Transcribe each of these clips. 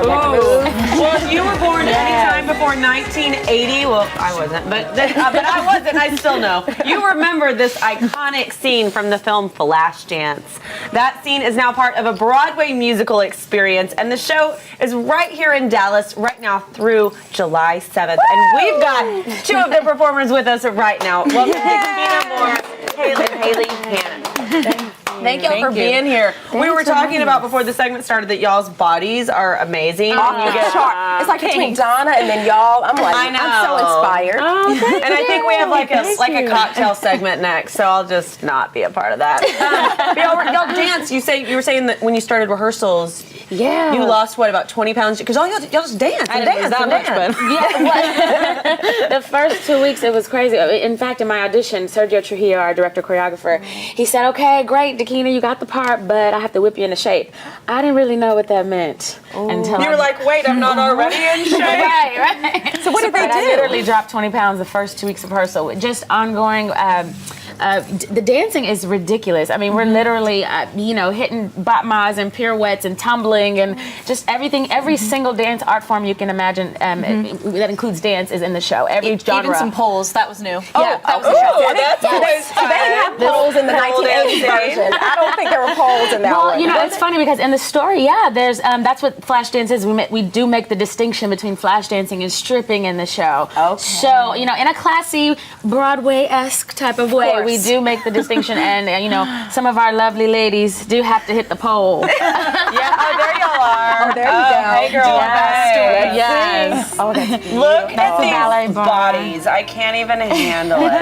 her back to move. Well, if you were born anytime before 1980, well, I wasn't, but I wasn't. I still know. You remember this iconic scene from the film Flashdance. That scene is now part of a Broadway musical experience, and the show is right here in Dallas right now through July 7th. Woo! And we've got two of the performers with us right now. Welcome to Tina Moore, Haley Hannon. Thank y'all for being here. We were talking about before the segment started that y'all's bodies are amazing. It's like between Donna and then y'all. I'm like, I'm so inspired. Oh, and I think we have like a cocktail segment next, so I'll just not be a part of that. Y'all dance. You were saying that when you started rehearsals, you lost about 20 pounds because y'all just dance. I didn't lose that much, but the first 2 weeks it was crazy. In fact, in my audition, Sergio Trujillo, our director choreographer, he said, "Okay, great, Dakina, you got the part, but I have to whip you into shape." I didn't really know what that meant until you were like, "Wait, I'm not already in shape." right. So what did they do? I literally dropped 20 pounds the first 2 weeks of rehearsal. Just ongoing. The dancing is ridiculous. I mean, we're literally, hitting batmas and pirouettes and tumbling and just everything. Every single dance art form you can imagine that includes dance is in the show. Every genre. Even some poles. That was new. That was So they didn't have poles in the 1980s version. I don't think there were poles in that one. Well, it's funny because in the story, there's that's what Flashdance is. We do make the distinction between flash dancing and stripping in the show. Okay. So, in a classy Broadway-esque type of way, we do make the distinction, and some of our lovely ladies do have to hit the pole. There y'all are. Oh, there you go. Hey, girl. Yes. Oh, that's Look at ballet these bar. bodies. I can't even handle it.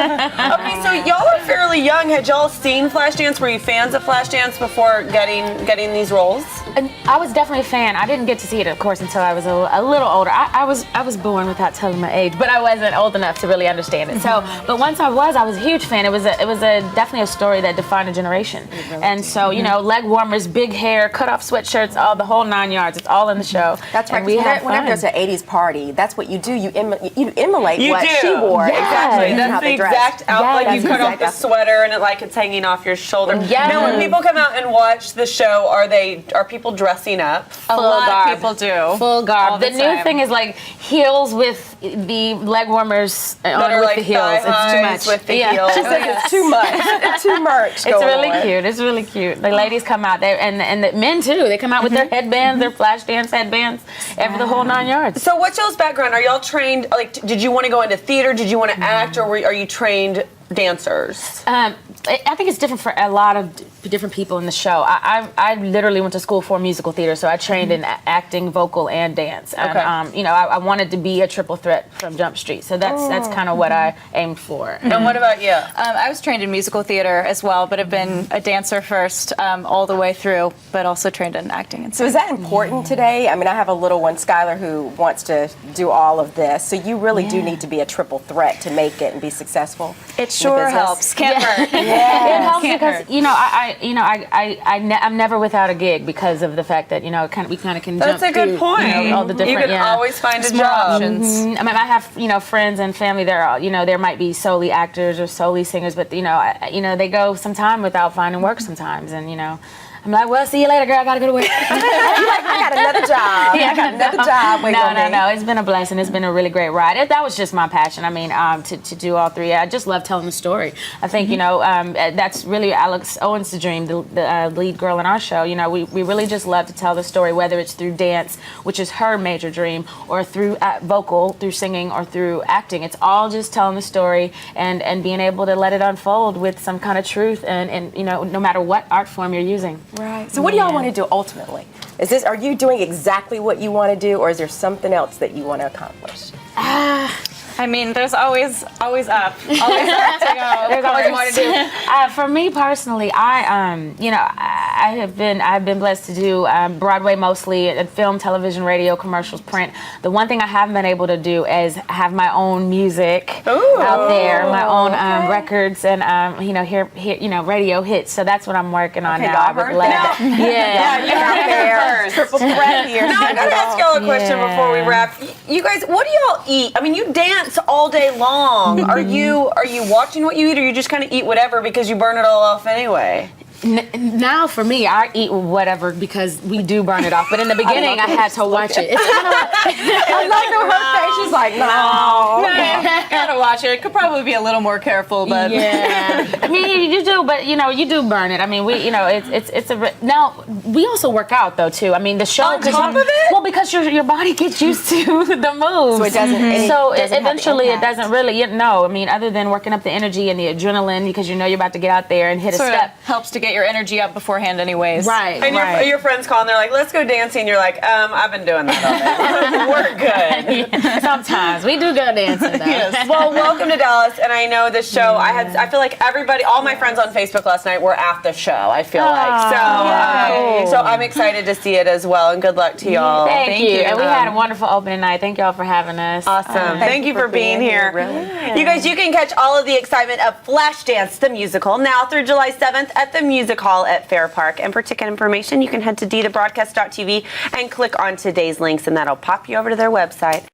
Okay, so y'all are fairly young. Had y'all seen Flashdance? Were you fans of Flashdance before getting these roles? And I was definitely a fan. I didn't get to see it, of course, until I was a little older. I was born without telling my age, but I wasn't old enough to really understand it. So, but once I was a huge fan. It was definitely a story that defined a generation. And so, leg warmers, big hair, cut off sweatshirts, the whole 9 yards. It's all in the show. That's right. Whenever there's an 80s party, that's what you do. You emulate You what do. she wore. Exactly. And That's how the they dressed. exact outfit. You cut off the sweater and it's hanging off your shoulder. Now, when people come out and watch the show, are people dressing up? A lot of people do. Full garb. All The new thing is like heels with the leg warmers on with the heels. It's too much. With the heels. She says it's too much. It's too much. It's really cute. It's really cute. The ladies come out there, and the men too. They come out with their headbands, their flash dance headbands, the whole 9 yards. So, what's y'all's background? Are y'all trained? Did you want to go into theater? Did you want to act, or are you trained dancers? I think it's different for a lot of different people in the show. I literally went to school for musical theater, so I trained in acting, vocal, and dance. And, I wanted to be a triple threat from Jump Street, so that's kind of what I aimed for. And what about you? I was trained in musical theater as well, but have been a dancer first all the way through, but also trained in acting. And so is that important today? I mean, I have a little one, Skylar, who wants to do all of this, so you really do need to be a triple threat to make it and be such it sure helps. Can't hurt. It helps because I'm never without a gig because of the fact that we kind of can. That's jump a good point. All the different. You can always find a job. Options. I mean, I have friends and family. There might be solely actors or solely singers, but they go some time without finding work sometimes, and I'm like, well, see you later, girl. I gotta go to work. I got another job. I got another job. No. It's been a blessing. It's been a really great ride. That was just my passion. I mean, to do all three. I just love telling the story. I think that's really Alex Owens' dream, the lead girl in our show. We really just love to tell the story, whether it's through dance, which is her major dream, or through vocal, through singing, or through acting. It's all just telling the story and being able to let it unfold with some kind of truth and no matter what art form you're using. Right. So what do y'all want to do ultimately? Are you doing exactly what you want to do, or is there something else that you want to accomplish? I mean, there's always up. Always up to go. There's always more to do. For me personally, I've been blessed to do Broadway mostly, and film, television, radio, commercials, print. The one thing I haven't been able to do is have my own music out there, my own records, and radio hits. So that's what I'm working on now. I would love that. Yeah, you heard it first. Triple threat here. Now I gotta ask y'all a question before we wrap. You guys, what do y'all eat? I mean, you dance all day long. Are you watching what you eat, or you just kind of eat whatever because you burn it all off anyway? Now for me, I eat whatever because we do burn it off. But in the beginning, I had to watch it. It's kind of like, I love her face. She's like, no. Gotta watch it. Could probably be a little more careful, but yeah. I mean, you do, but you do burn it. I mean, it's now we also work out though too. I mean, the show On top of it? Well, because your body gets used to the moves, So it doesn't. So doesn't have the eventually it impact. doesn't really. No, I mean, other than working up the energy and the adrenaline because you know you're about to get out there and hit a sort step. of helps to get your energy up beforehand, anyways. Right. And your friends call and they're like, let's go dancing. You're like, I've been doing that all day. We're good. Sometimes we do go dancing though. Well, welcome to Dallas. And I know the show, I feel like everybody, all my friends on Facebook last night were at the show, I feel like. So I'm excited to see it as well. And good luck to y'all. Thank you. And we had a wonderful opening night. Thank y'all for having us. Awesome. Thank you for being here. Really. You guys, you can catch all of the excitement of Flashdance, the musical, now through July 7th at the Music Hall at Fair Park. And for ticket information, you can head to dtabroadcast.tv and click on today's links, and that'll pop you over to their website.